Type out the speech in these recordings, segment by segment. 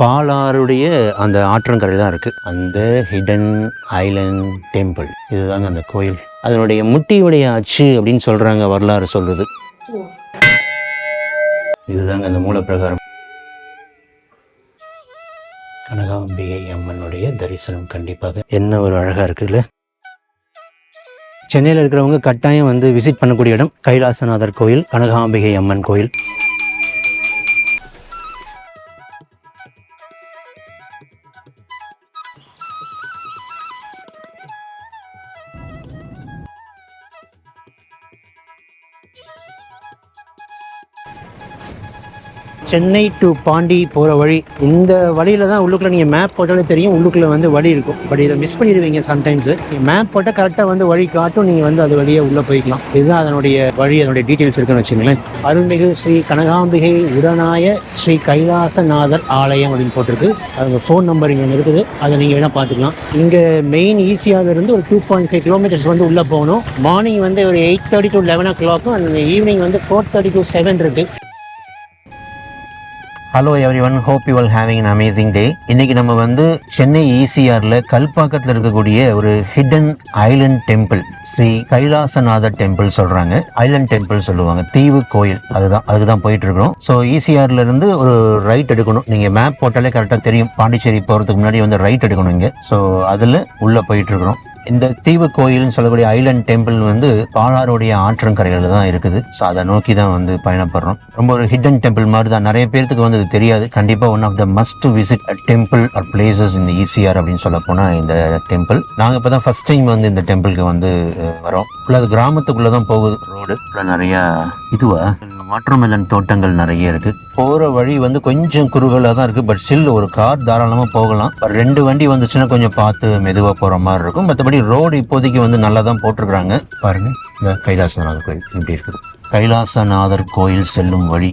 பாலாறுடைய அந்த ஆற்றங்கரை தான் இருக்குது அந்த ஹிடன் ஐலண்ட் டெம்பிள். இதுதாங்க அந்த கோயில். அதனுடைய முட்டியுடைய அச்சு அப்படின்னு சொல்கிறாங்க, வரலாறு சொல்லுது. இதுதாங்க அந்த மூல பிரகாரம். கனகாம்பிகை அம்மனுடைய தரிசனம் கண்டிப்பாக என்ன ஒரு அழகாக இருக்குல்ல. சென்னையில் இருக்கிறவங்க கட்டாயம் வந்து விசிட் பண்ணக்கூடிய இடம் கைலாசநாதர் கோயில், கனகாம்பிகை அம்மன் கோயில். சென்னை டு பாண்டி போகிற வழி இந்த வழியில் தான். உள்ளுக்குள்ளே நீங்கள் மேப் போட்டாலே தெரியும், உள்ளுக்குள்ளே வந்து வழி இருக்கும். பட் இதை மிஸ் பண்ணிடுவீங்க சம்டைம்ஸு. நீங்கள் மேப் போட்டால் கரெக்டாக வந்து வழி காட்டும், நீங்கள் வந்து அது வழியே உள்ளே போய்க்கலாம். இதுதான் அதனுடைய வழி, அதனுடைய டீட்டெயில்ஸ் இருக்குன்னு வச்சுங்களேன். அருள்மிகு ஸ்ரீ கனகாம்பிகை உடனாய ஸ்ரீ கைலாசநாதர் ஆலயம் அப்படின்னு போட்டிருக்கு. அவங்க ஃபோன் நம்பர் இங்கே இருக்குது, அதை நீங்கள் வேணால் பார்த்துக்கலாம். இங்கே மெயின் ஈஸியாக இருந்து ஒரு 2.5 கிலோமீட்டர்ஸ் வந்து உள்ளே போகணும். மார்னிங் வந்து ஒரு 8:30 to 11 o'clock, அண்ட் ஈவினிங் வந்து 4:30 to 7 இருக்குது. Hello everyone, hope you all having an amazing day. இன்னைக்கு நம்ம வந்து சென்னை ஈசிஆரில் கல்பாக்கத்தில் இருக்கக்கூடிய ஒரு hidden island temple, Shri Kailasanathar temple சொல்கிறாங்க, ஐலண்ட் டெம்பிள் சொல்லுவாங்க, தீவு கோயில். அதுதான் போயிட்டு இருக்கிறோம். ஸோ ஈசிஆர்ல இருந்து ஒரு ரைட் எடுக்கணும். நீங்கள் மேப் போட்டாலே கரெக்டாக தெரியும். பாண்டிச்சேரி போகிறதுக்கு முன்னாடி வந்து ரைட் எடுக்கணும் இங்கே. ஸோ அதில் உள்ளே போயிட்டு இருக்கிறோம். இந்த தீவு கோயில்னு சொல்லக்கூடிய ஐலண்ட் டெம்பிள் வந்து பாலாறுடைய ஆற்றங்கரையில் தான் இருக்குது. ஸோ அதை நோக்கி தான் வந்து பயணப்படுறோம். ரொம்ப ஒரு ஹிடன் டெம்பிள் மாதிரி தான். நிறைய பேருக்கு வந்து இது தெரியாது. கண்டிப்பாக one of the must visit temple or places இந்த ஈசிஆர் அப்படின்னு சொல்ல போனால் இந்த டெம்பிள். நாங்கள் இப்போ தான் ஃபர்ஸ்ட் டைம் வந்து இந்த டெம்பிளுக்கு வந்து வரோம். அது கிராமத்துக்குள்ளே தான் போகுது ரோடு. நிறையா வாட்டர்மெலன் தோட்டங்கள் நிறைய இருக்கு. போகிற வழி வந்து கொஞ்சம் குறுகலாக தான் இருக்குது. பட் ஸ்டில் ஒரு கார் தாராளமாக போகலாம். 2 வண்டி வந்துச்சுன்னா கொஞ்சம் பார்த்து மெதுவாக போகிற மாதிரி இருக்கும். மற்றபடி ரோடு இப்போதைக்கு வந்து நல்லா தான் போட்டிருக்கிறாங்க. பாருங்க, இந்த கைலாசநாதர் கோயில் இப்படி இருக்குது. கைலாசநாதர் கோயில் செல்லும் வழி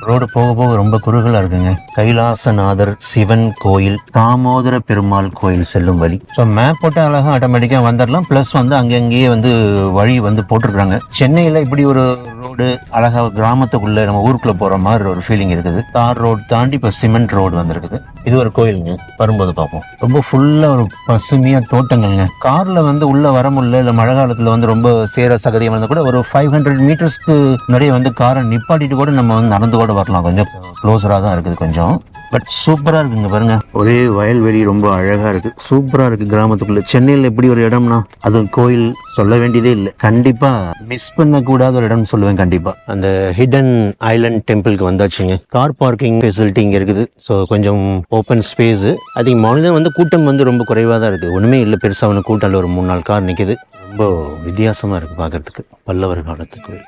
ரோடு போக போக ரொம்ப குறுகலாக இருக்குங்க. கைலாசநாதர் சிவன் கோயில், தாமோதர பெருமாள் கோயில் செல்லும் வழி. ஸோ மேப் போட்டால் அழகாக ஆட்டோமேட்டிக்காக வந்துடலாம். ப்ளஸ் வந்து அங்கங்கேயே வந்து வழி வந்து போட்டிருக்கிறாங்க. சென்னையில் இப்படி ஒரு ரோடு அழகாக கிராமத்துக்குள்ளே நம்ம ஊருக்குள்ளே போகிற மாதிரி ஒரு ஃபீலிங் இருக்குது. தார் ரோடு தாண்டி இப்போ சிமெண்ட் ரோடு வந்துருக்குது. இது ஒரு கோயிலுங்க, வரும்போது பார்ப்போம். ரொம்ப ஃபுல்லாக ஒரு பசுமையாக தோட்டங்கள்ங்க. காரில் வந்து உள்ளே வர முடியல, இல்லை மழை காலத்தில் வந்து ரொம்ப சேர சகதியாக இருந்தால் கூட ஒரு 500 மீட்டர்ஸ்க்கு நிறைய வந்து காரை நிப்பாட்டிட்டு கூட நம்ம வந்து நடந்து கூட வரலாம். கொஞ்சம் க்ளோஸராக தான் இருக்குது கொஞ்சம். பட் சூப்பராக இருக்குங்க. பாருங்க, ஒரே வயல்வெளி, ரொம்ப அழகாக இருக்குது, சூப்பராக இருக்குது கிராமத்துக்குள்ள. சென்னையில் எப்படி ஒரு இடம்னா அது கோயில் சொல்ல வேண்டியதே இல்லை. கண்டிப்பாக மிஸ் பண்ணக்கூடாத ஒரு இடம்னு சொல்லுவேன். கண்டிப்பாக அந்த ஹிடன் ஐலண்ட் டெம்பிளுக்கு வந்தாச்சுங்க. கார் பார்க்கிங் ஃபெசிலிட்டி இங்கே இருக்குது. ஸோ கொஞ்சம் ஓப்பன் ஸ்பேஸ். அதுக்கு மார்னிங் வந்து கூட்டம் வந்து ரொம்ப குறைவாக தான் இருக்குது. ஒன்றுமே இல்லை பெருசாக. ஒன்று கூட்டம் இல்லை, ஒரு 3-4 கார் நிற்கிது. ரொம்ப வித்தியாசமாக இருக்குது பார்க்கறதுக்கு. பல்லவர் காலத்து கோயில்.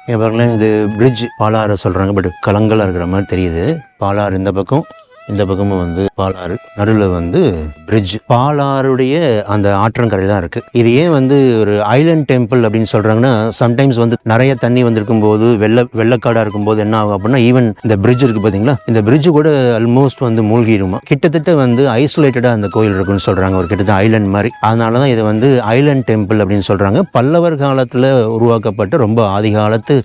இங்கே பாருங்களேன், இது பிரிட்ஜ் பாலாறு சொல்கிறாங்க. பட் கலங்கலாக இருக்கிற மாதிரி தெரியுது. பாலாறு இந்த பக்கம், இந்த பக்கமும் வந்து பாலாறு, நடுவில் வந்து பிரிட்ஜ். பாலாறுடைய அந்த ஆற்றங்கரை தான் இருக்குது. இது ஏன் வந்து ஒரு ஐலண்ட் டெம்பிள் அப்படின்னு சொல்கிறாங்கன்னா, சம்டைம்ஸ் வந்து நிறைய தண்ணி வந்திருக்கும் போது, வெள்ளக்காடாக இருக்கும்போது என்ன ஆகும் அப்படின்னா, ஈவன் இந்த பிரிட்ஜ் இருக்குது பார்த்தீங்களா, இந்த பிரிட்ஜ் கூட ஆல்மோஸ்ட் வந்து மூழ்கிடுமா. கிட்டத்தட்ட வந்து ஐசோலேட்டடாக அந்த கோயில் இருக்குன்னு சொல்கிறாங்க, ஒரு கிட்டத்தட்ட ஐலண்ட் மாதிரி. அதனால தான் இதை வந்து ஐலண்ட் டெம்பிள் அப்படின்னு சொல்கிறாங்க. பல்லவர் காலத்தில் உருவாக்கப்பட்ட ரொம்ப ஆதி காலத்து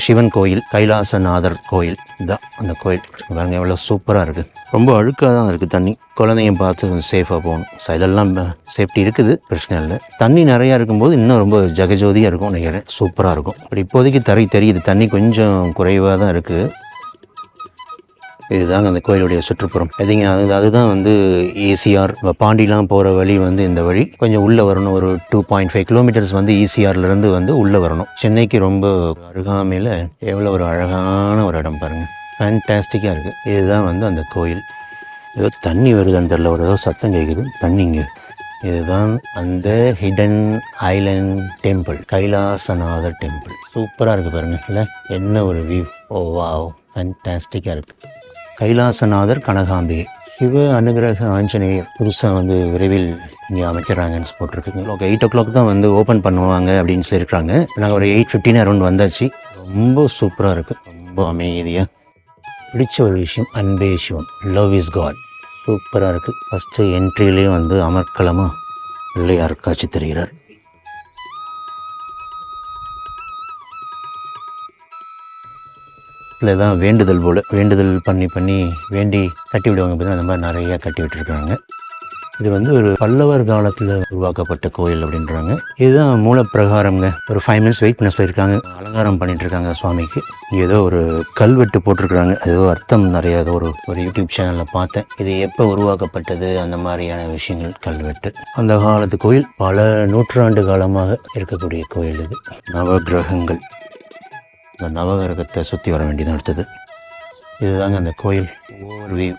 சிவன் கோயில், கைலாசநாதர் கோயில். இதுதான் அந்த கோயில். பாருங்க எவ்வளோ சூப்பராக இருக்குது. ரொம்ப அழுக்காக தான் இருக்குது தண்ணி. குழந்தைங்க பார்த்து கொஞ்சம் சேஃபாக போகணும். சைடெல்லாம் சேஃப்டி இருக்குது, பிரச்சனை இல்லை. தண்ணி நிறையா இருக்கும்போது இன்னும் ரொம்ப ஜெகஜோதியாக இருக்கும் நினைக்கிறேன். சூப்பராக இருக்கும். பட் இப்போதைக்கு தெரியுது தண்ணி கொஞ்சம் குறைவாக தான் இருக்குது. இதுதாங்க அந்த கோயிலுடைய சுற்றுப்புறம். எதிங்க அதுதான் வந்து ஈசிஆர் பாண்டிலாம் போகிற வழி வந்து இந்த வழி. கொஞ்சம் உள்ளே வரணும். ஒரு 2.5 கிலோமீட்டர்ஸ் வந்து ஈசிஆர்லேருந்து வந்து உள்ளே வரணும். சென்னைக்கு ரொம்ப அருகாமையில் எவ்வளோ ஒரு அழகான ஒரு இடம் பாருங்கள். ஃபேன்டாஸ்டிக்காக இருக்குது. இதுதான் வந்து அந்த கோயில். ஏதோ தண்ணி வருதுன்னு தெரியல, ஒரு ஏதோ சத்தம் கேட்குது தண்ணிங்க. இதுதான் அந்த hidden island temple, Kailasanathar temple. சூப்பராக இருக்குது பாருங்க. இல்லை என்ன ஒரு வியூ. ஓ வாவ், ஃபேன்டாஸ்டிக்காக இருக்குது. கைலாசநாதர் கனகாம்பிகை சிவ அனுகிரக ஆஞ்சநேயர் புதுசாக வந்து விரைவில் இங்கே அமைக்கிறாங்கன்னு போட்டிருக்குங்க. ஓகே, 8 o'clock தான் வந்து ஓப்பன் பண்ணுவாங்க அப்படின்னு சொல்லியிருக்காங்க. நாங்கள் ஒரு 8:15 அரௌண்ட் வந்தாச்சு. ரொம்ப சூப்பராக இருக்குது, ரொம்ப அமைதியாக. பிடிச்ச ஒரு விஷயம், அன்பே சிவம், லவ் இஸ் காட். சூப்பராக இருக்குது. ஃபஸ்ட்டு என்ட்ரியிலே வந்து அமர்க்களமாக பிள்ளையார் காட்சி தருகிறார். காலத்தில் தான் வேண்டுதல் போல் வேண்டுதல் பண்ணி வேண்டி கட்டி விடுவாங்க. பார்த்தீங்கன்னா அந்த மாதிரி நிறையா கட்டி விட்டுருக்காங்க. இது வந்து ஒரு பல்லவர் காலத்தில் உருவாக்கப்பட்ட கோயில் அப்படின்றாங்க. இதுதான் மூலப்பிரகாரம்ங்க. ஒரு 5 minutes வெயிட் பண்ண சொல்லியிருக்காங்க. அலங்காரம் பண்ணிட்டு இருக்காங்க சுவாமிக்கு. ஏதோ ஒரு கல்வெட்டு போட்டிருக்கிறாங்க. ஏதோ அர்த்தம் நிறைய ஏதோ ஒரு யூடியூப் சேனலில் பார்த்தேன். இது எப்போ உருவாக்கப்பட்டது அந்த மாதிரியான விஷயங்கள் கல்வெட்டு. அந்த காலத்து கோயில் பல நூற்றாண்டு காலமாக இருக்கக்கூடிய கோயில் இது. நவகிரகங்கள், இந்த நவகிரகத்தை சுற்றி வர வேண்டியதான் அடுத்தது. இதுதாங்க அந்த கோயில் ஓவர்வியூ.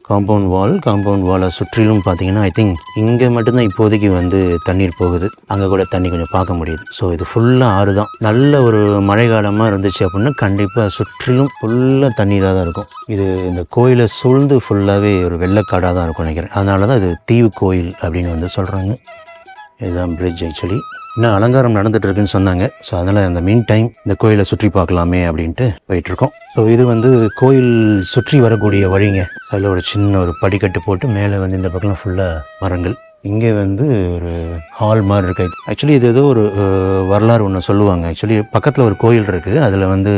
காம்பவுண்ட் வாலை சுற்றிலும் பார்த்தீங்கன்னா ஐ திங்க் இங்கே மட்டும்தான் இப்போதைக்கு வந்து தண்ணீர் போகுது. அங்கே கூட தண்ணி கொஞ்சம் பார்க்க முடியுது. ஸோ இது ஃபுல்லாக ஆறு தான். நல்ல ஒரு மழை காலமாக இருந்துச்சு அப்படின்னா கண்டிப்பாக சுற்றிலும் ஃபுல்லாக தண்ணீராக தான் இருக்கும். இது இந்த கோயிலை சூழ்ந்து ஃபுல்லாகவே ஒரு வெள்ளக்காடாக தான் இருக்கும் நினைக்கிறேன். அதனால தான் இது தீவு கோயில் அப்படின்னு வந்து சொல்கிறாங்க. இதுதான் பிரிட்ஜ். ஆக்சுவலி இன்னும் அலங்காரம் நடந்துட்டு இருக்குன்னு சொன்னாங்க. ஸோ அதனால் அந்த மீன் டைம் இந்த கோயிலை சுற்றி பார்க்கலாமே அப்படின்ட்டு போயிட்டுருக்கோம். ஸோ இது வந்து கோயில் சுற்றி வரக்கூடிய வழிங்க. அதில் ஒரு சின்ன ஒரு படிக்கட்டு போட்டு மேலே வந்து இந்த பக்கம் ஃபுல்லாக மரங்கள். இங்கே வந்து ஒரு ஹால் மாதிரி இருக்கு. ஆக்சுவலி இது ஏதோ ஒரு வரலாறு ஒன்று சொல்லுவாங்க. ஆக்சுவலி பக்கத்தில் ஒரு கோயில் இருக்குது. அதில் வந்து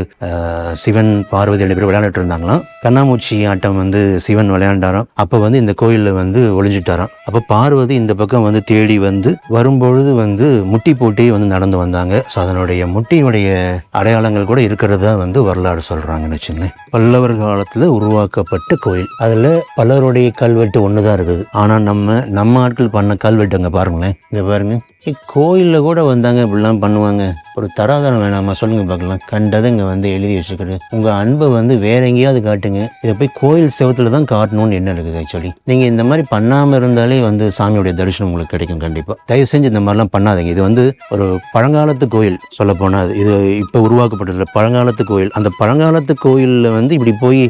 சிவன் பார்வதி 2 பேர் விளையாண்டுட்டு இருந்தாங்களாம். கண்ணாமூச்சி ஆட்டம் வந்து சிவன் விளையாண்டாராம். அப்போ வந்து இந்த கோயிலில் வந்து ஒளிஞ்சிட்டாராம். அப்போ பார்வதி இந்த பக்கம் வந்து தேடி வந்து வரும்பொழுது வந்து முட்டி போட்டே வந்து நடந்து வந்தாங்க. ஸோ அதனுடைய முட்டியுடைய அடையாளங்கள் கூட இருக்கிறதா வந்து வரலாறு சொல்கிறாங்கன்னு வச்சுங்களேன். பல்லவர் காலத்தில் உருவாக்கப்பட்ட கோயில். அதில் பலருடைய கல்வெட்டு ஒன்று தான் இருக்குது. ஆனால் நம்ம ஆட்கள் பண்ண கல்வெட்டு அங்கே பாருங்களேன். இங்கே பாருங்க, கோயிலில் கூட வந்தாங்க இப்படிலாம் பண்ணுவாங்க. ஒரு தராதரம் வேணாமா சொல்லுங்க பார்க்கலாம். கண்டதை இங்கே வந்து எழுதி வச்சுக்கிறது. உங்கள் அன்பை வந்து வேற எங்கேயாவது காட்டுங்க. இதை போய் கோயில் செவத்துல தான் காட்டணும்னு என்ன இருக்குது? ஆக்சுவலி நீங்கள் இந்த மாதிரி பண்ணாமல் இருந்தாலே வந்து சாமியோடைய தரிசனம் உங்களுக்கு கிடைக்கும். கண்டிப்பாக தயவு செஞ்சு இந்த மாதிரிலாம் பண்ணாதீங்க. இது வந்து ஒரு பழங்காலத்து கோயில். சொல்ல போனால் இது இப்போ உருவாக்கப்பட்டதில்லை, பழங்காலத்து கோயில். அந்த பழங்காலத்து கோயிலில் வந்து இப்படி போய்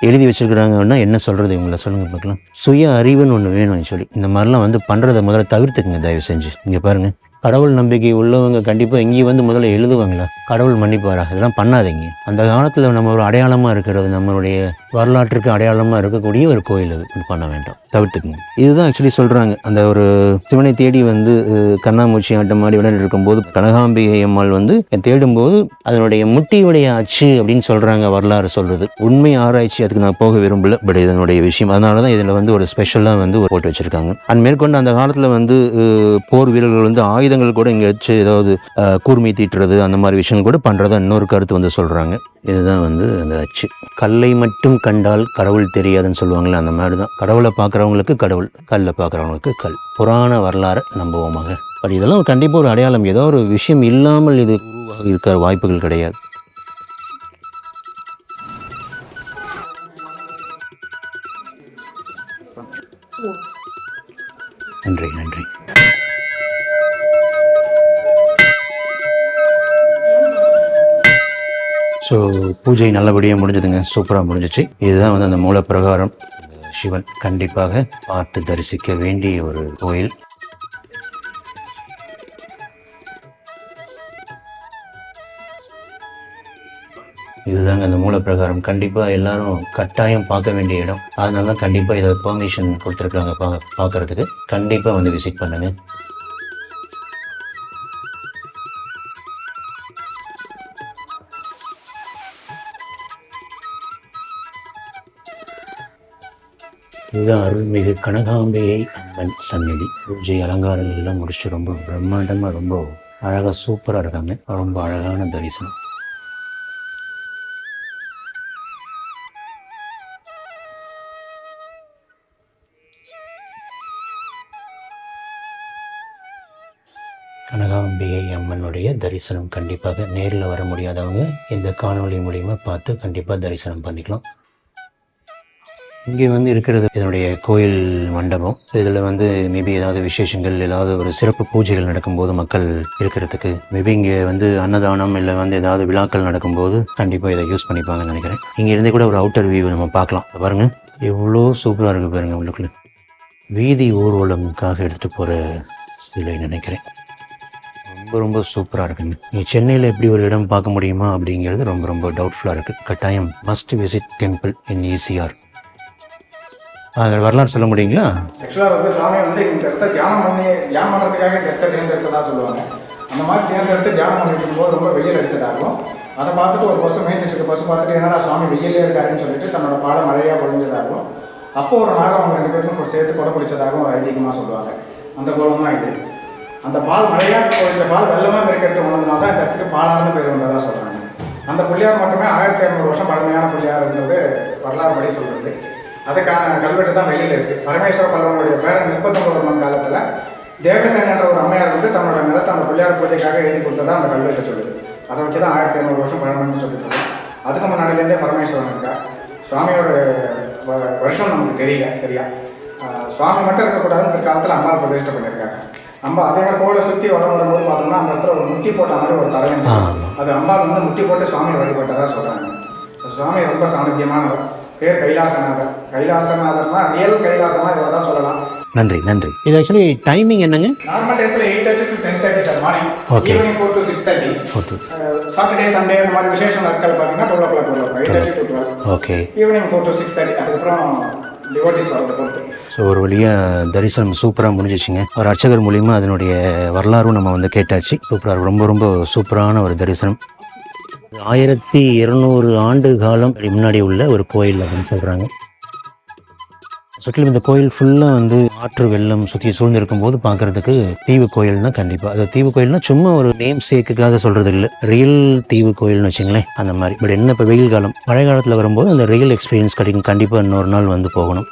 எழுதி வச்சிருக்கிறாங்கன்னா என்ன சொல்கிறது இவங்களை சொல்லுங்க பார்க்கலாம். சுய அறிவுன்னு ஒன்று வேணும். ஆக்சுவலி இந்த மாதிரிலாம் வந்து பண்ணுறதை முதல்ல தவிர்த்துக்குங்க தயவு செஞ்சு. இங்கே பாருங்கள், கடவுள் நம்பிக்கை உள்ளவங்க கண்டிப்பாக எங்கேயும் வந்து முதல்ல எழுதுவாங்களா? கடவுள் மன்னிப்பாரா? இதெல்லாம் பண்ணாதீங்க. அந்த காலத்தில் நம்ம ஒரு அடையாளமாக இருக்கிறது, நம்மளுடைய வரலாற்றுக்கு அடையாளமாக இருக்கக்கூடிய ஒரு கோயில். இது பண்ண வேண்டாம், தவிர்த்துக்குங்க. இதுதான் ஆக்சுவலி சொல்கிறாங்க. அந்த ஒரு சிவனை தேடி வந்து கண்ணாமூச்சி ஆட்டம் மாதிரி விளையாண்டு இருக்கும்போது கனகாம்பிகை அம்மாள் வந்து தேடும்போது அதனுடைய முட்டியுடைய அச்சு அப்படின்னு சொல்கிறாங்க, வரலாறு சொல்கிறது. உண்மை ஆராய்ச்சி அதுக்கு நான் போக விரும்பல. பட் இதனுடைய விஷயம். அதனால தான் இதில் வந்து ஒரு ஸ்பெஷலாக வந்து போட்டு வச்சுருக்காங்க. அண்ட் மேற்கொண்டு அந்த காலத்தில் வந்து போர் வீரர்கள் வந்து ஆயுதங்கள் கூட இங்கே வச்சு ஏதாவது கூர்மை தீட்டுறது அந்த மாதிரி விஷயங்கள் கூட பண்ணுறதா இன்னொரு கருத்து வந்து சொல்கிறாங்க. இதுதான் வந்து அந்த அச்சு. கல்லை மட்டும் கண்டால் கடவுள் தெரியாதுன்னு சொல்லுவாங்களே, அந்த மாதிரி தான். கடவுளை பார்க்குறவங்களுக்கு கடவுள், கல்லை பார்க்குறவங்களுக்கு கல். புராண வரலாறு நம்புவோமாக. பட் இதெல்லாம் கண்டிப்பாக ஒரு அடையாளம். ஏதோ ஒரு விஷயம் இல்லாமல் இது உருவாக இருக்கிற வாய்ப்புகள் கிடையாது. நன்றி நன்றி. ஸோ பூஜை நல்லபடியாக முடிஞ்சதுங்க. சூப்பராக முடிஞ்சிச்சு. இதுதான் வந்து அந்த மூலப்பிரகாரம். சிவன் கண்டிப்பாக பார்த்து தரிசிக்க வேண்டிய ஒரு கோயில். இதுதாங்க அந்த மூலப்பிரகாரம். கண்டிப்பாக எல்லாரும் கட்டாயம் பார்க்க வேண்டிய இடம். அதனால தான் கண்டிப்பாக இதை பெர்மிஷன் கொடுத்துருக்காங்க பார்க்குறதுக்கு. கண்டிப்பாக வந்து விசிட் பண்ணுங்க. இதுதான் அருள்மிகு கனகாம்பிகை அம்மன் சந்நிதி. பூஜை அலங்காரங்கள் எல்லாம் முடிச்சு ரொம்ப பிரம்மாண்டமாக ரொம்ப அழகாக சூப்பராக இருக்காங்க. ரொம்ப அழகான தரிசனம். கனகாம்பிகை அம்மனுடைய தரிசனம் கண்டிப்பாக நேரில் வர முடியாதவங்க இந்த காணொளி மூலிமா பார்த்து கண்டிப்பாக தரிசனம் பண்ணிக்கலாம். இங்கே வந்து இருக்கிறது இதனுடைய கோயில் மண்டபம். இதில் வந்து மேபி ஏதாவது விசேஷங்கள், ஏதாவது ஒரு சிறப்பு பூஜைகள் நடக்கும்போது மக்கள் இருக்கிறதுக்கு, மேபி இங்கே வந்து அன்னதானம் இல்லை வந்து ஏதாவது விழாக்கள் நடக்கும்போது கண்டிப்பாக இதை யூஸ் பண்ணிப்பாங்கன்னு நினைக்கிறேன். இங்கே இருந்தே கூட ஒரு அவுட்டர் வியூ நம்ம பார்க்கலாம். பாருங்கள் எவ்வளோ சூப்பராக இருக்குது பாருங்கள். உள்ளுக்குள்ள வீதி ஊர்வலமுக்காக எடுத்துகிட்டு போகிற சிலை நினைக்கிறேன். ரொம்ப ரொம்ப சூப்பராக இருக்குங்க. நீங்கள் சென்னையில் எப்படி ஒரு இடம் பார்க்க முடியுமா அப்படிங்கிறது ரொம்ப ரொம்ப டவுட்ஃபுல்லாக இருக்குது. கட்டாயம் must visit temple in ECR. அதில் வரலாறு சொல்ல முடியுங்களா? ஆக்சுவலாக வந்து சாமி வந்து இந்த இடத்த தியானம் பண்ணுறதுக்காக இந்த இடத்த தேர்ந்தெடுத்ததாக சொல்லுவாங்க. அந்த மாதிரி தேர்ந்தெடுத்து தியானம் பண்ணிட்டு போது ரொம்ப வெயில் அடிச்சதாகவும் அதை பார்த்துட்டு ஒரு பசு மேய்ச்சிட்டு இருக்க பசு பார்த்துட்டு என்னடா சுவாமி வெயிலே இருக்காருன்னு சொல்லிட்டு தன்னோட பாலை மழையாக பொழிஞ்சதாகவும் அப்போ ஒரு நாகம் அவங்க 2 பேருக்கும் ஒரு சேர்த்து கொடை பிடிச்சதாகவும் ஒரு ஐதீகமாக சொல்லுவாங்க. அந்த கோலம் தான் இது. அந்த பால் மழையாக பொழிஞ்ச பால் வெள்ளமாக இருக்கிறது உணர்ந்தனால தான் இந்த இடத்துக்கு பாலார்னு பேர் வந்ததாக சொல்கிறாங்க. அந்த புள்ளியார் மட்டுமே 1500 வருஷம் பழமையான புள்ளியார்ன்றது வரலாறு படி சொல்கிறது. அதுக்கான கல்வெட்டு தான் வெளியில் இருக்குது. பரமேஸ்வர பல்லவனுடைய பேரன் 39 காலத்தில் தேவசேன என்ற ஒரு அம்மையார் வந்து தன்னோட நிலத்தை அந்த பிள்ளையார் பூஜைக்காக எழுதி கொடுத்ததா அந்த கல்வெட்டு சொல்லுது. அதை வச்சு தான் 1500 வருஷம் பழமைன்னு சொல்லிட்டு அதுக்கு முன்னாடிலேருந்தே பரமேஸ்வரன் இருக்கா. சுவாமியோட வருஷம் நமக்கு தெரியல சரியா. சுவாமி மட்டும் இருக்கக்கூடாதுன்னு பிற்காலத்தில் அம்பாள் பிரதிஷ்டை பண்ணியிருக்காங்க. அம்பா அதே மாதிரி கோவிலை சுற்றி வளம் வரும்போது பார்த்தோம்னா அந்த இடத்துல ஒரு முட்டி போட்ட மாதிரி ஒரு தலைவன் அது அம்பாள் வந்து முட்டி போட்டு சுவாமி வழிபட்டதாக சொல்கிறாங்க. சுவாமி ரொம்ப சாமர்த்தியமானவர். பேர் கைலாசநாதர். கைலாசநாதர்னா ரியல் கைலாசனா இதை தான் சொல்லலாம். நன்றி நன்றி. இது ஆக்சுவலி டைமிங் என்னங்க? நார்மல் டேஸில் 8:30 to 10:30 sir morning. Okay. Evening 4 to 6:30. Saturday Sunday இந்த மாதிரி விசேஷ நாட்கள் பார்த்தீங்கன்னா 12 o'clock வரும். 8:30 to 12. ஓகே. Evening 4 to 6:30. அதுக்கப்புறம் டிவோட்டிஸ் வரது பொறுத்து. ஸோ ஒரு வழியாக தரிசனம் சூப்பராக முடிஞ்சிச்சுங்க. ஒரு அர்ச்சகர் மூலிமா அதனுடைய வரலாறும் நம்ம வந்து கேட்டாச்சு. சூப்பராக ரொம்ப ரொம்ப சூப்பரான ஒரு தரிசனம். 1200 ஆண்டு காலம் முன்னாடி உள்ள ஒரு கோயில் அப்படின்னு சொல்கிறாங்க. சுற்றிலும் இந்த கோயில் ஃபுல்லாக வந்து ஆற்று வெள்ளம் சுற்றி சூழ்ந்திருக்கும் போது பார்க்குறதுக்கு தீவு கோயில் தான் கண்டிப்பாக. அது தீவு கோயில்னா சும்மா ஒரு நேம் சேக்குக்காக சொல்கிறது இல்லை, ரியல் தீவு கோயில்னு வச்சுங்களேன் அந்த மாதிரி. பட் என்ன இப்போ வெயில் காலம், மழை காலத்தில் வரும்போது அந்த ரியல் எக்ஸ்பீரியன்ஸ் கிடைக்கும். கண்டிப்பாக இன்னொரு நாள் வந்து போகணும்.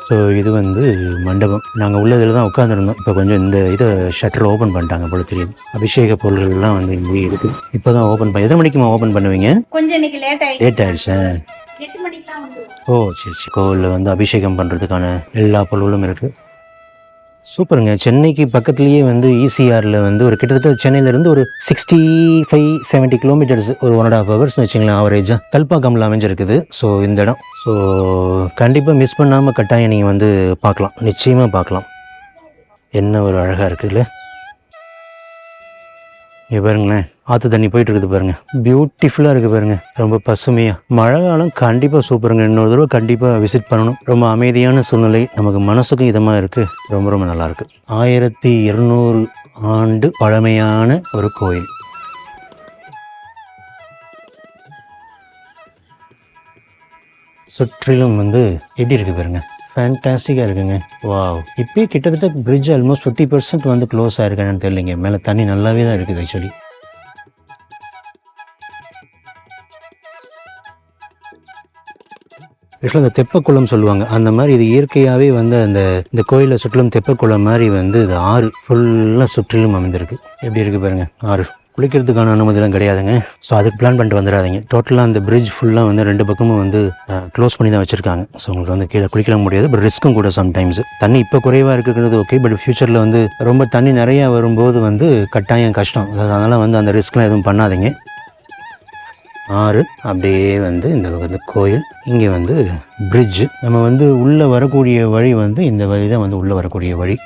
ஸோ இது வந்து மண்டபம். நாங்கள் உள்ளதில் தான் உட்காந்துருந்தோம். இப்போ கொஞ்சம் இந்த இதை ஷட்டர் ஓப்பன் பண்ணிட்டாங்க போல தெரியுது. அபிஷேக பொருள்கள்லாம் வந்து இங்கே இருக்குது. இப்போ தான் ஓப்பன் பண்ணி. எத்தனை மணிக்குமா ஓப்பன் பண்ணுவீங்க? கொஞ்சம் இன்னைக்கு லேட் ஆயிடுச்சு. 8 மணிக்கெலாம் வந்து. ஓ சரி சரி. கோவிலில் வந்து அபிஷேகம் பண்ணுறதுக்கான எல்லா பொருளும் இருக்குது. சூப்பருங்க. சென்னைக்கு பக்கத்துலேயே வந்து ஈசிஆரில் வந்து ஒரு கிட்டத்தட்ட சென்னையிலேருந்து ஒரு 65-70 கிலோமீட்டர்ஸ், ஒரு 1.5 ஹவர்ஸ்னு வச்சுங்களேன் ஆவரேஜாக கல்பாக்கம்ல அமைஞ்சிருக்குது. ஸோ இந்த இடம் ஸோ கண்டிப்பாக மிஸ் பண்ணாமல் கட்டாயம் நீங்கள் வந்து பார்க்கலாம், நிச்சயமாக பார்க்கலாம். என்ன ஒரு அழகாக இருக்குல்ல. இங்கே பாருங்களேன், ஆற்று தண்ணி போயிட்டு இருக்குது பாருங்கள், பியூட்டிஃபுல்லாக இருக்குது பாருங்கள், ரொம்ப பசுமையாக. மழை காலம் கண்டிப்பாக சூப்பருங்க. இன்னொரு தடவை கண்டிப்பாக விசிட் பண்ணணும். ரொம்ப அமைதியான சூழ்நிலை, நமக்கு மனசுக்கும் இதமாக இருக்குது. ரொம்ப ரொம்ப நல்லாயிருக்கு. 1200 ஆண்டு பழமையான ஒரு கோயில். சுற்றிலும் வந்து எப்படி இருக்குது பாருங்க, ஃபேன்டாஸ்டிக்காக இருக்குங்க. வாவ். இப்போயே கிட்டத்தட்ட பிரிட்ஜ் ஆல்மோஸ்ட் 50% வந்து க்ளோஸ் ஆகிருக்கானு தெரியலைங்க. மேலே தண்ணி நல்லாவே தான் இருக்குது ஆக்சுவலி. ஆக்சுவலாக அந்த தெப்பக்குளம் சொல்லுவாங்க, அந்த மாதிரி இது இயற்கையாகவே வந்து இந்த கோயிலை சுற்றிலும் தெப்பக்குளம் மாதிரி வந்து இது ஆறு ஃபுல்லாக சுற்றிலும் அமைந்திருக்கு. எப்படி இருக்குது பாருங்கள் ஆறு. குளிக்கிறதுக்கான அனுமதிலாம் கிடையாதுங்க. ஸோ அதுக்கு பிளான் பண்ணிட்டு வந்துடாதீங்க. டோட்டலாக அந்த பிரிட்ஜ் ஃபுல்லாக வந்து 2 பக்கமும் வந்து க்ளோஸ் பண்ணி தான் வச்சுருக்காங்க. ஸோ உங்களுக்கு வந்து கீழே குளிக்கலாம் முடியாது. பட் ரிஸ்க்கும் கூட சம்டைம்ஸ். தண்ணி இப்போ குறைவாக இருக்கிறது ஓகே, பட் ஃப்யூச்சரில் வந்து ரொம்ப தண்ணி நிறையா வரும்போது வந்து கட்டாயம் கஷ்டம். அதனால் வந்து அந்த ரிஸ்க்லாம் எதுவும் பண்ணாதீங்க. ஆறு அப்படியே வந்து இந்த பக்கத்தில் கோயில், இங்கே வந்து பிரிட்ஜு. நம்ம வந்து உள்ளே வரக்கூடிய வழி வந்து இந்த வழி தான் வந்து உள்ளே வரக்கூடிய வழி.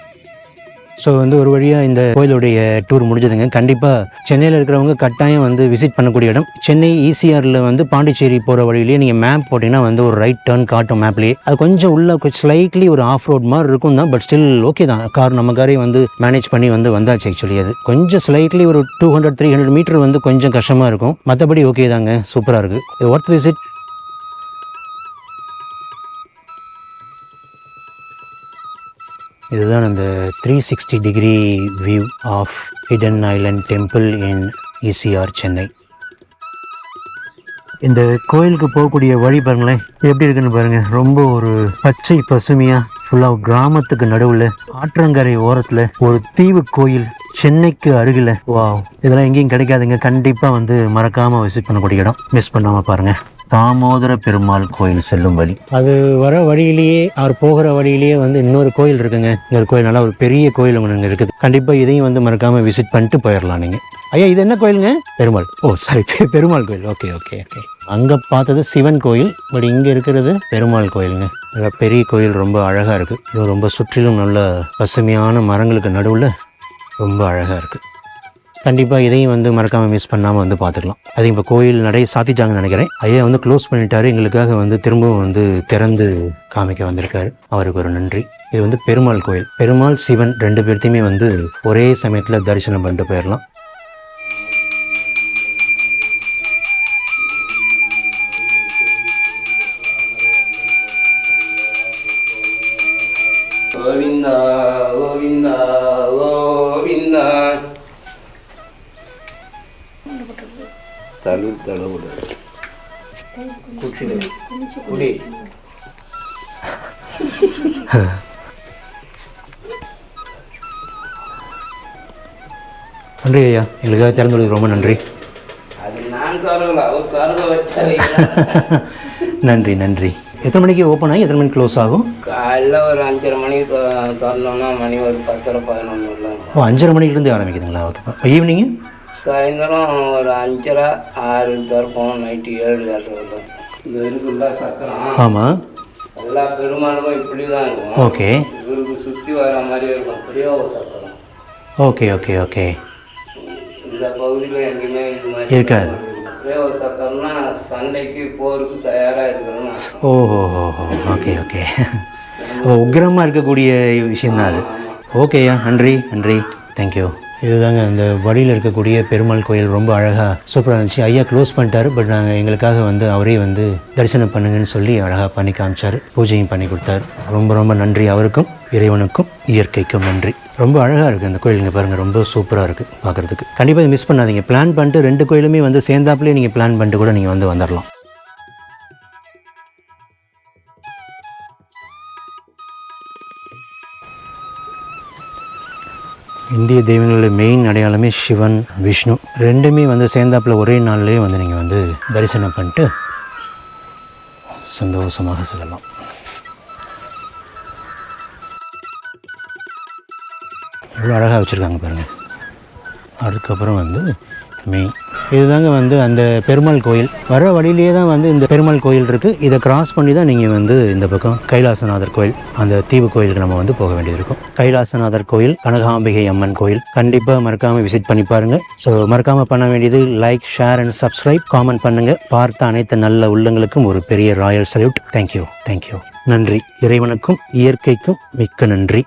ஸோ வந்து ஒரு வழியாக இந்த கோயிலுடைய டூர் முடிஞ்சதுங்க. கண்டிப்பாக சென்னையில் இருக்கிறவங்க கட்டாயம் வந்து விசிட் பண்ணக்கூடிய இடம். சென்னை ஈசிஆரில் வந்து பாண்டிச்சேரி போகிற வழியிலேயே நீங்கள் மேப் போட்டிங்கன்னா வந்து ஒரு ரைட் டர்ன் காட்டும் மேப்லேயே. அது கொஞ்சம் உள்ள ஸ்லைட்லி ஒரு ஆஃப் ரோட் மாதிரி இருக்கும் தான், பட் ஸ்டில் ஓகே தான். கார் நம்ம காரே வந்து மேனேஜ் பண்ணி வந்தாச்சு ஆக்சுவலி. அது கொஞ்சம் ஸ்லைட்லி ஒரு 200-300 மீட்டர் வந்து கொஞ்சம் கஷ்டமாக இருக்கும். மற்றபடி ஓகே தாங்க, சூப்பராக இருக்குது. இது ஒர்த் விசிட். இதுதான் அந்த 360 degree view of hidden island temple in ECR Chennai. இந்த கோயிலுக்கு போகக்கூடிய வழி பாருங்களேன் எப்படி இருக்குன்னு பாருங்கள். ரொம்ப ஒரு பச்சை பசுமையாக ஃபுல்லாக கிராமத்துக்கு நடுவில் ஆற்றங்கரை ஓரத்தில் ஒரு தீவு கோயில், சென்னைக்கு அருகில். வாவ், இதெல்லாம் எங்கேயும் கிடைக்காதுங்க. கண்டிப்பாக வந்து மறக்காமல் விசிட் பண்ணக்கூடிய இடம். மிஸ் பண்ணாமல் பாருங்கள். தாமோதர பெருமாள் கோயில் செல்லும் வழி. அது வர வழியிலேயே அவர் போகிற வழியிலேயே வந்து இன்னொரு கோயில் இருக்குங்க. இன்னொரு கோயில், நல்லா ஒரு பெரிய கோயில் ஒன்று இருக்குது. கண்டிப்பாக இதையும் வந்து மறக்காமல் விசிட் பண்ணிட்டு போயிடலாம் நீங்கள். ஐயா இது என்ன கோயிலுங்க? பெருமாள். ஓ சாரி, பெருமாள் கோயில். Okay okay okay. அங்கே பார்த்தது சிவன் கோயில், பட் இங்கே இருக்கிறது பெருமாள் கோயிலுங்க. நல்லா பெரிய கோயில், ரொம்ப அழகாக இருக்குது. இது ரொம்ப சுற்றிலும் நல்ல பசுமையான மரங்களுக்கு நடுவில் ரொம்ப அழகாக இருக்குது. கண்டிப்பாக இதையும் வந்து மறக்காமல் மிஸ் பண்ணாமல் வந்து பார்த்துக்கலாம். அது இப்போ கோயில் நடை சாத்திட்டாங்கன்னு நினைக்கிறேன். ஐயா வந்து க்ளோஸ் பண்ணிட்டாரு, எங்களுக்காக வந்து திரும்பவும் வந்து திறந்து காமிக்க வந்திருக்காரு. அவருக்கு ஒரு நன்றி. இது வந்து பெருமாள் கோயில். பெருமாள் சிவன் 2 பேர்த்தையுமே வந்து ஒரே சமயத்தில் தரிசனம் பண்ணிட்டு போயிடலாம். குடி. நன்றி ஐயா, எங்களுக்காக திறந்துள்ளது ரொம்ப நன்றி. அது நான் தரல, அவர் தரல வச்சாரு. நன்றி நன்றி. எத்தனை மணிக்கு ஓப்பன் ஆகி எத்தனை மணிக்கு க்ளோஸ் ஆகும்? காலைல ஒரு 5:30 மணிக்கு திறந்தோம்னா மணி ஒரு 10:30 11 ஓ, 5:30 மணிலேருந்து ஆரம்பிக்குதுங்களா? ஓகே. ஈவினிங்கு சாயந்தரம் ஒரு 5:30 6 திறப்போம். நைட்டு 7 வருது. இந்த இருக்குல்ல சக்கரம். ஆமாம். எல்லா பெருமாளுக்கும் இப்படி தான் இருக்கும். ஓகே. இவருக்கு சுற்றி வர மாதிரி இருக்கும். பிரயோக சக்கரம். Okay okay okay. இந்த பகுதியில் எங்கேயுமே இது மாதிரி இருக்காது. பிரயோக சக்கரம்னா சண்டைக்கு போருக்கு தயாராக இருக்கிறோம்னா. ஓஹோ ஓஹோ. Okay okay. உக்கிரமாக இருக்கக்கூடிய விஷயந்தான் அது. ஓகேயா, நன்றி நன்றி, தேங்க்யூ. இதுதாங்க அந்த வழியில் இருக்கக்கூடிய பெருமாள் கோயில். ரொம்ப அழகாக சூப்பராக இருந்துச்சு. ஐயா க்ளோஸ் பண்ணிட்டாரு, பட் நாங்கள் எங்களுக்காக வந்து அவரே வந்து தரிசனம் பண்ணுங்கன்னு சொல்லி அழகாக பண்ணி காமிச்சார், பூஜையும் பண்ணி கொடுத்தாரு. ரொம்ப ரொம்ப நன்றி அவருக்கும், இறைவனுக்கும், இயற்கைக்கும் நன்றி. ரொம்ப அழகாக இருக்குது அந்த கோயில். இங்கே பாருங்கள், ரொம்ப சூப்பராக இருக்குது பார்க்குறதுக்கு. கண்டிப்பாக இதை மிஸ் பண்ணாதீங்க. பிளான் பண்ணிட்டு 2 கோயிலுமே வந்து சேர்ந்தாப்புலேயே நீங்கள் பிளான் பண்ணிட்டு கூட நீங்கள் வந்து வந்துடலாம். இந்திய தெய்வங்களுடைய மெயின் அடையாளமே சிவன், விஷ்ணு. 2மே வந்து சேர்ந்தாப்புல ஒரே நாள்லேயே வந்து நீங்கள் வந்து தரிசனம் பண்ணிட்டு சந்தோஷமாக செல்லலாம். எவ்வளோ அழகாக வச்சுருக்காங்க பாருங்கள். அதுக்கப்புறம் வந்து மெயின் இதுதாங்க வந்து அந்த பெருமாள் கோயில். வர வழியிலேயே தான் வந்து இந்த பெருமாள் கோயில் இருக்குது. இதை கிராஸ் பண்ணி தான் நீங்கள் வந்து இந்த பக்கம் கைலாசநாதர் கோயில், அந்த தீவு கோயிலுக்கு நம்ம வந்து போக வேண்டியது இருக்கும். கைலாசநாதர் கோயில், கனகாம்பிகை அம்மன் கோயில் கண்டிப்பாக மறக்காமல் விசிட் பண்ணி பாருங்கள். ஸோ மறக்காமல் பண்ண வேண்டியது like, share and subscribe, comment பண்ணுங்கள். பார்த்த அனைத்து நல்ல உள்ளங்களுக்கும் ஒரு பெரிய ராயல் சல்யூட். Thank you thank you. நன்றி. இறைவனுக்கும் இயற்கைக்கும் மிக்க நன்றி.